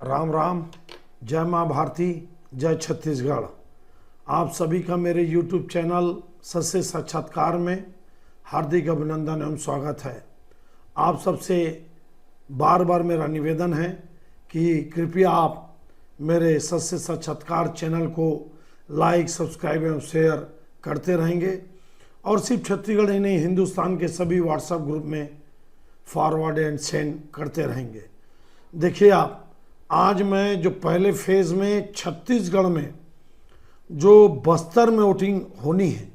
राम राम, जय माँ भारती, जय छत्तीसगढ़। आप सभी का मेरे YouTube चैनल सत्य साक्षात्कार में हार्दिक अभिनंदन एवं स्वागत है। आप सबसे बार बार मेरा निवेदन है कि कृपया आप मेरे सत्य साक्षात्कार चैनल को लाइक, सब्सक्राइब एवं शेयर करते रहेंगे और सिर्फ छत्तीसगढ़ ही नहीं, हिंदुस्तान के सभी व्हाट्सएप ग्रुप में फॉरवर्ड एंड सेंड करते रहेंगे। देखिए आप, आज मैं जो पहले फेज में छत्तीसगढ़ में जो बस्तर में वोटिंग होनी है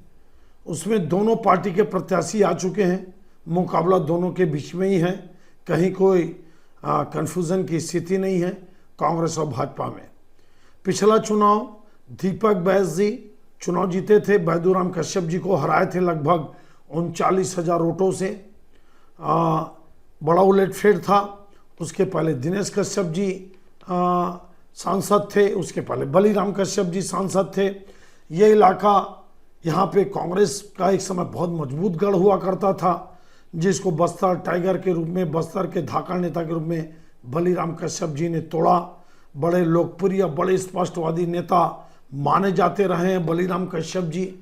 उसमें दोनों पार्टी के प्रत्याशी आ चुके हैं। मुकाबला दोनों के बीच में ही है, कहीं कोई कन्फ्यूज़न की स्थिति नहीं है कांग्रेस और भाजपा में। पिछला चुनाव दीपक बैस जी चुनाव जीते थे, बैदूराम कश्यप जी को हराए थे लगभग 39,000 वोटों से। बड़ा उलटफेर था। उसके पहले दिनेश कश्यप जी सांसद थे, उसके पहले बलीराम कश्यप जी सांसद थे। ये इलाका, यहाँ पे कांग्रेस का एक समय बहुत मजबूत गढ़ हुआ करता था, जिसको बस्तर टाइगर के रूप में, बस्तर के धाकड़ नेता के रूप में बलीराम कश्यप जी ने तोड़ा। बड़े लोकप्रिय, बड़े स्पष्टवादी नेता माने जाते रहे हैं बलीराम कश्यप जी,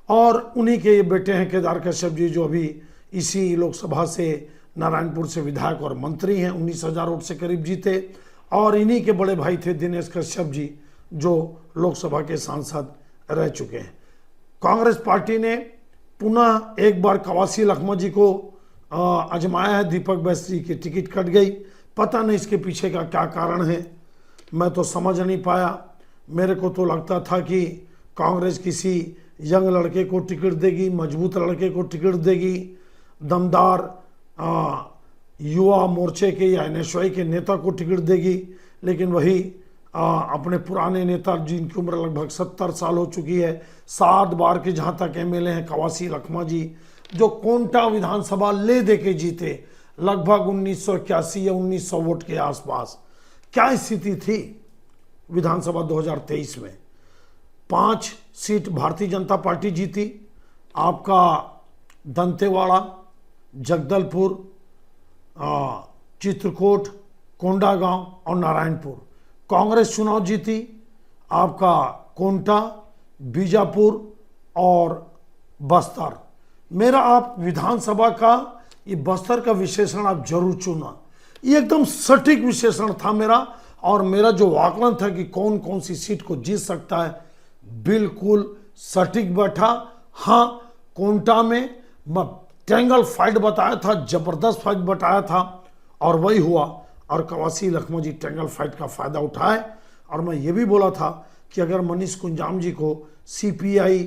और उन्हीं के ये बेटे हैं केदार कश्यप जी, जो अभी इसी लोकसभा से नारायणपुर से विधायक और मंत्री हैं। 19,000 वोट से करीब जीते। और इन्हीं के बड़े भाई थे दिनेश कश्यप जी, जो लोकसभा के सांसद रह चुके हैं। कांग्रेस पार्टी ने पुनः एक बार कवासी लखमा जी को आजमाया है। दीपक बैस जी की टिकट कट गई। पता नहीं इसके पीछे का क्या कारण है, मैं तो समझ नहीं पाया। मेरे को तो लगता था कि कांग्रेस किसी यंग लड़के को टिकट देगी, मजबूत लड़के को टिकट देगी, दमदार युवा मोर्चे के या एनएसयूआई के नेता को टिकट देगी। लेकिन वही अपने पुराने नेता, जिनकी उम्र लगभग 70 साल हो चुकी है, 7 बार के जहाँ तक एमएलए हैं, कवासी लखमा जी, जो कोंटा विधानसभा ले दे के जीते लगभग 1981 या 1900 वोट के आसपास। क्या स्थिति थी विधानसभा 2023 में? 5 सीट भारतीय जनता पार्टी जीती। आपका दंतेवाड़ा, जगदलपुर, चित्रकूट, कोंडागांव और नारायणपुर। कांग्रेस चुनाव जीती आपका कोंटा, बीजापुर और बस्तर। मेरा आप विधानसभा का ये बस्तर का विशेषण आप जरूर चुना। ये एकदम सटीक विशेषण था मेरा, और मेरा जो आकलन था कि कौन कौन सी सीट को जीत सकता है, बिल्कुल सटीक बैठा। हाँ, कोंटा में मैं ट्रैंगल फाइट बताया था, जबरदस्त फाइट बताया था, और वही हुआ। और कवासी लखमा जी ट्रैंगल फाइट का फायदा उठाए। और मैं ये भी बोला था कि अगर मनीष कुंजाम जी को सीपीआई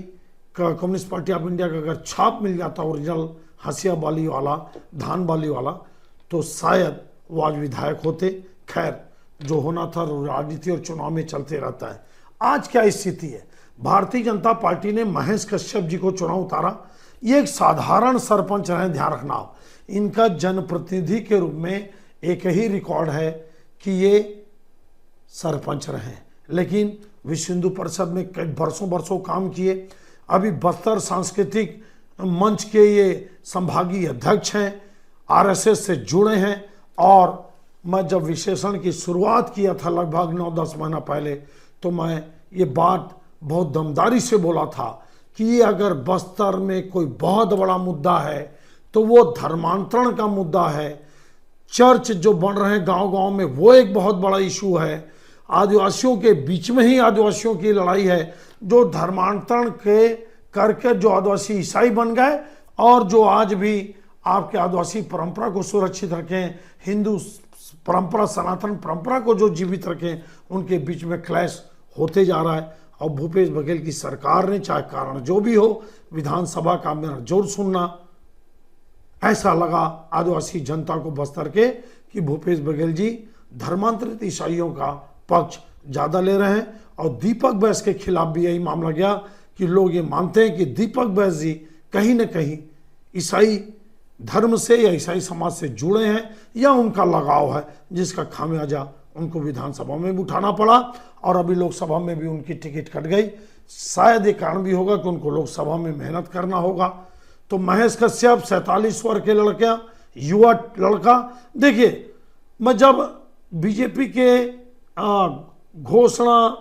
का, कम्युनिस्ट पार्टी ऑफ इंडिया का अगर छाप मिल जाता ओरिजिनल हंसिया बाली वाला, धान बाली वाला, तो शायद वो आज विधायक होते। खैर, जो होना था राजनीति और चुनाव में चलते रहता है। आज क्या स्थिति है? भारतीय जनता पार्टी ने महेश कश्यप जी को चुनाव उतारा। ये एक साधारण सरपंच रहे, ध्यान रखना आप। इनका जनप्रतिनिधि के रूप में एक ही रिकॉर्ड है कि ये सरपंच रहे, लेकिन विश्व हिंदू परिषद में कई बरसों काम किए। अभी बस्तर सांस्कृतिक मंच के ये संभागीय अध्यक्ष हैं, आरएसएस से जुड़े हैं। और मैं जब विशेषण की शुरुआत किया था लगभग 9-10 महीना पहले, तो मैं ये बात बहुत दमदारी से बोला था कि अगर बस्तर में कोई बहुत बड़ा मुद्दा है तो वो धर्मांतरण का मुद्दा है। चर्च जो बन रहे हैं गांव-गांव में, वो एक बहुत बड़ा इशू है। आदिवासियों के बीच में ही आदिवासियों की लड़ाई है, जो धर्मांतरण के करके जो आदिवासी ईसाई बन गए, और जो आज भी आपके आदिवासी परंपरा को सुरक्षित रखें, हिंदू परंपरा, सनातन परंपरा को जो जीवित रखें, उनके बीच में क्लैश होते जा रहा है। और भूपेश बघेल की सरकार ने, चाहे कारण जो भी हो, विधानसभा का मेरा जोर सुनना, ऐसा लगा आदिवासी जनता को बस्तर के कि भूपेश बघेल जी धर्मांतरित ईसाइयों का पक्ष ज़्यादा ले रहे हैं। और दीपक बैस के खिलाफ भी यही मामला गया कि लोग ये मानते हैं कि दीपक बैस जी कहीं न कहीं ईसाई धर्म से या ईसाई समाज से जुड़े हैं, या उनका लगाव है, जिसका खामियाजा उनको विधानसभा में भी उठाना पड़ा। और अभी लोकसभा में भी उनकी टिकट कट गई। शायद ये कारण भी होगा कि उनको लोकसभा में मेहनत करना होगा। तो महेश कश्यप 47 वर्ष के लड़का, युवा लड़का। देखिए, मैं जब बीजेपी के घोषणा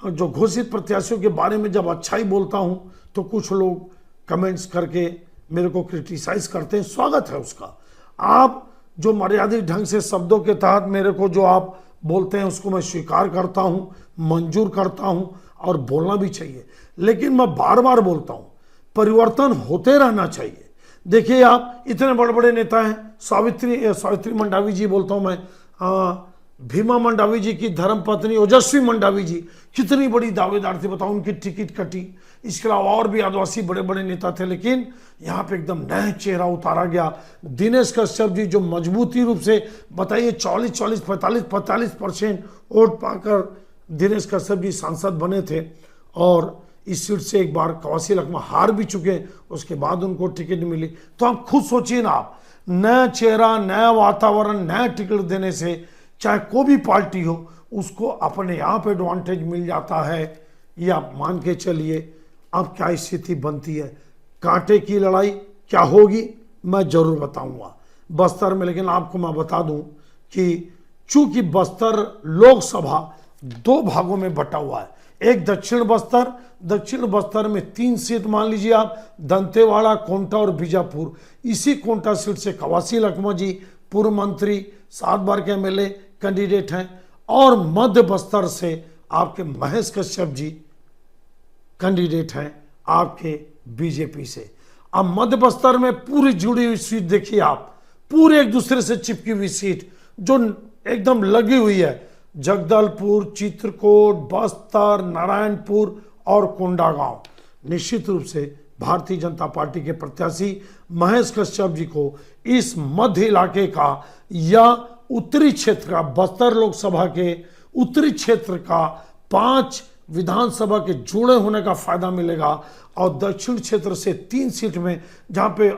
जो घोषित प्रत्याशियों के बारे में जब अच्छा ही बोलता हूं तो कुछ लोग कमेंट्स करके मेरे को क्रिटिसाइज करते हैं, स्वागत है उसका। आप जो मर्यादित ढंग से शब्दों के तहत मेरे को जो आप बोलते हैं उसको मैं स्वीकार करता हूं, मंजूर करता हूं और बोलना भी चाहिए। लेकिन मैं बार बार बोलता हूं परिवर्तन होते रहना चाहिए। देखिए आप इतने बड़े बड़े नेता हैं, सावित्री मंडावी जी बोलता हूं मैं, भीमा मंडावी जी की धर्मपत्नी ओजस्वी मंडावी जी कितनी बड़ी दावेदार थी, बताओ उनकी टिकट कटी। इसके अलावा और भी आदिवासी बड़े बड़े नेता थे, लेकिन यहाँ पे एकदम नया चेहरा उतारा गया। दिनेश कश्यप जी जो मजबूती रूप से बताइए 45% वोट पाकर दिनेश कश्यप जी सांसद बने थे और इस सीट से एक बार कवासी लखमा हार भी चुके, उसके बाद उनको टिकट मिली। तो आप खुद सोचिए ना, आप नया चेहरा, नया वातावरण, नया टिकट देने से चाहे कोई भी पार्टी हो उसको अपने आप एडवांटेज मिल जाता है। ये आप मान के चलिए। अब क्या स्थिति बनती है, कांटे की लड़ाई क्या होगी मैं जरूर बताऊंगा बस्तर में। लेकिन आपको मैं बता दूं कि चूंकि बस्तर लोकसभा 2 भागों में बटा हुआ है, एक दक्षिण बस्तर में 3 सीट मान लीजिए आप, दंतेवाड़ा, कोंटा और बीजापुर। इसी कोंटा सीट से कवासी लखमा जी पूर्व मंत्री 7 बार के एमएलए कैंडिडेट हैं और मध्य बस्तर से आपके महेश कश्यप जी कैंडिडेट हैं आपके बीजेपी से। अब मध्य बस्तर में पूरी जुड़ी हुई सीट देखिए आप, पूरे एक दूसरे से चिपकी हुई सीट जो एकदम लगी हुई है, जगदलपुर, चित्रकूट, बस्तर, नारायणपुर और कोंडागांव। निश्चित रूप से भारतीय जनता पार्टी के प्रत्याशी महेश कश्यप जी को इस मध्य इलाके का या उत्तरी क्षेत्र का, बस्तर लोकसभा के उत्तरी क्षेत्र का 5 विधानसभा के जुड़े होने का फायदा मिलेगा और दक्षिण क्षेत्र से 3 सीट में, जहां पे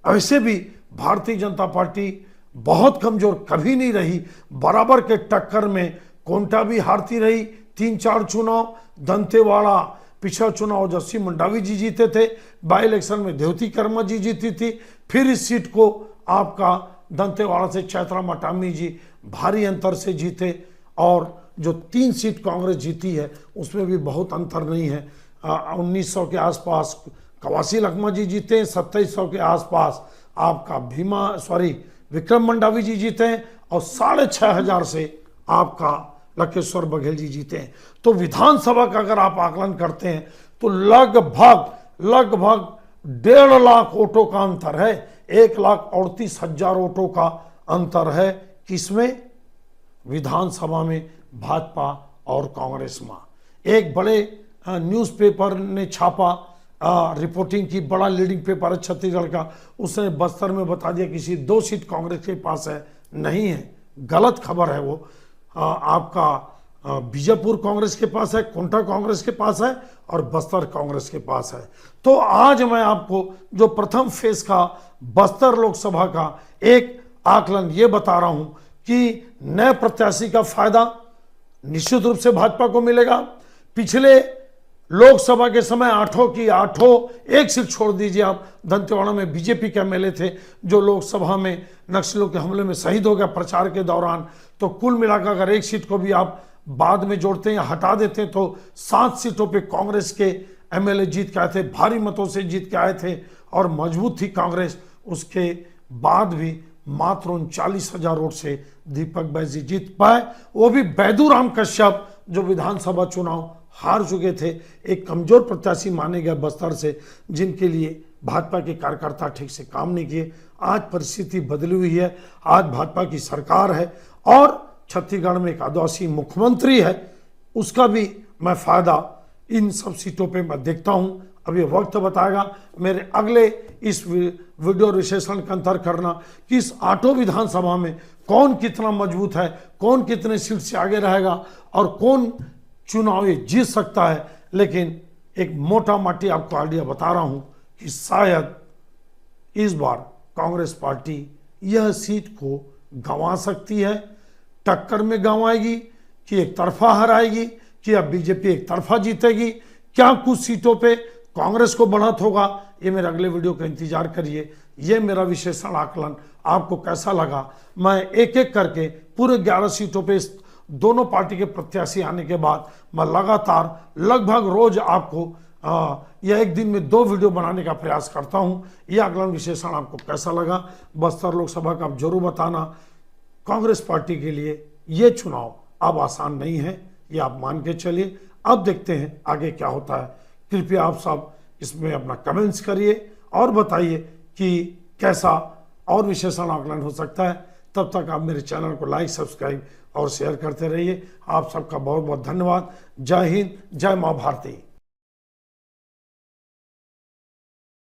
ऐसे भी भारतीय जनता पार्टी बहुत कमजोर कभी नहीं रही, बराबर के टक्कर में कोंटा भी हारती रही 3-4 चुनाव, दंतेवाड़ा पिछला चुनाव ओजस्वी मंडावी जी जीते थे, बाई इलेक्शन में देवती कर्मा जी जीती थी, फिर इस सीट को आपका दंतेवाड़ा से चैत्रा मटामी जी भारी अंतर से जीते और जो 3 सीट कांग्रेस जीती है उसमें भी बहुत अंतर नहीं है। 1900 के आसपास कवासी लखमा जी जीते हैं, 2700 के आसपास आपका विक्रम मंडावी जी जीते हैं और 6500 से आपका लकेश्वर बघेल जी जीते हैं। तो विधानसभा का अगर आप आकलन करते हैं तो लगभग 1.5 लाख वोटों का अंतर है, 1,38,000 वोटों का अंतर है। किसमें? विधानसभा में भाजपा और कांग्रेस में। एक बड़े न्यूज़पेपर ने छापा, रिपोर्टिंग की, बड़ा लीडिंग पेपर है छत्तीसगढ़ का, उसने बस्तर में बता दिया किसी 2 सीट कांग्रेस के पास है। नहीं है, गलत खबर है वो। आपका बीजापुर कांग्रेस के पास है, कोंटा कांग्रेस के पास है और बस्तर कांग्रेस के पास है। तो आज मैं आपको जो प्रथम फेज का बस्तर लोकसभा का एक आकलन ये बता रहा हूं कि नए प्रत्याशी का फायदा निश्चित रूप से भाजपा को मिलेगा। पिछले लोकसभा के समय 8 एक सीट छोड़ दीजिए आप, दंतेवाड़ा में बीजेपी के एमएलए थे जो लोकसभा में नक्सलियों के हमले में शहीद हो गया प्रचार के दौरान। तो कुल मिलाकर अगर एक सीट को भी आप बाद में जोड़ते हैं या हटा देते हैं तो 7 सीटों पे कांग्रेस के एमएलए जीत के आए थे, भारी मतों से जीत के आए थे और मजबूत थी कांग्रेस। उसके बाद भी मात्र 39,000 वोट से दीपक बैजी जीत पाए, वो भी बैदूराम कश्यप जो विधानसभा चुनाव हार चुके थे, एक कमजोर प्रत्याशी माने गए बस्तर से, जिनके लिए भाजपा के कार्यकर्ता ठीक से काम नहीं किए। आज परिस्थिति बदली हुई है, आज भाजपा की सरकार है और छत्तीसगढ़ में एक आदिवासी मुख्यमंत्री है, उसका भी मैं फायदा इन सब सीटों पे मैं देखता हूं। अब ये वक्त बताएगा, मेरे अगले इस वीडियो विश्लेषण का अंतर करना कि इस 8 विधानसभा में कौन कितना मजबूत है, कौन कितने सीट से आगे रहेगा और कौन चुनाव जीत सकता है। लेकिन एक मोटा माटी आपको आइडिया बता रहा हूं कि शायद इस बार कांग्रेस पार्टी यह सीट को गंवा सकती है। टक्कर में गंवाएगी कि एक तरफा हराएगी कि अब बीजेपी एक तरफा जीतेगी, क्या कुछ सीटों पे कांग्रेस को बढ़त होगा, ये मेरे अगले वीडियो का इंतजार करिए। ये मेरा विश्लेषण आकलन आपको कैसा लगा, मैं एक एक करके पूरे 11 सीटों पे दोनों पार्टी के प्रत्याशी आने के बाद मैं लगातार लगभग रोज आपको या एक दिन में 2 वीडियो बनाने का प्रयास करता हूं। यह आकलन विश्लेषण आपको कैसा लगा बस्तर लोकसभा का आप जरूर बताना। कांग्रेस पार्टी के लिए यह चुनाव अब आसान नहीं है, ये आप मान के चलिए। अब देखते हैं आगे क्या होता है। कृपया आप सब इसमें अपना कमेंट्स करिए और बताइए कि कैसा और विशेषण आकलन हो सकता है। तब तक आप मेरे चैनल को लाइक, सब्सक्राइब और शेयर करते रहिए। आप सबका बहुत बहुत धन्यवाद। जय हिंद, जय मां भारती।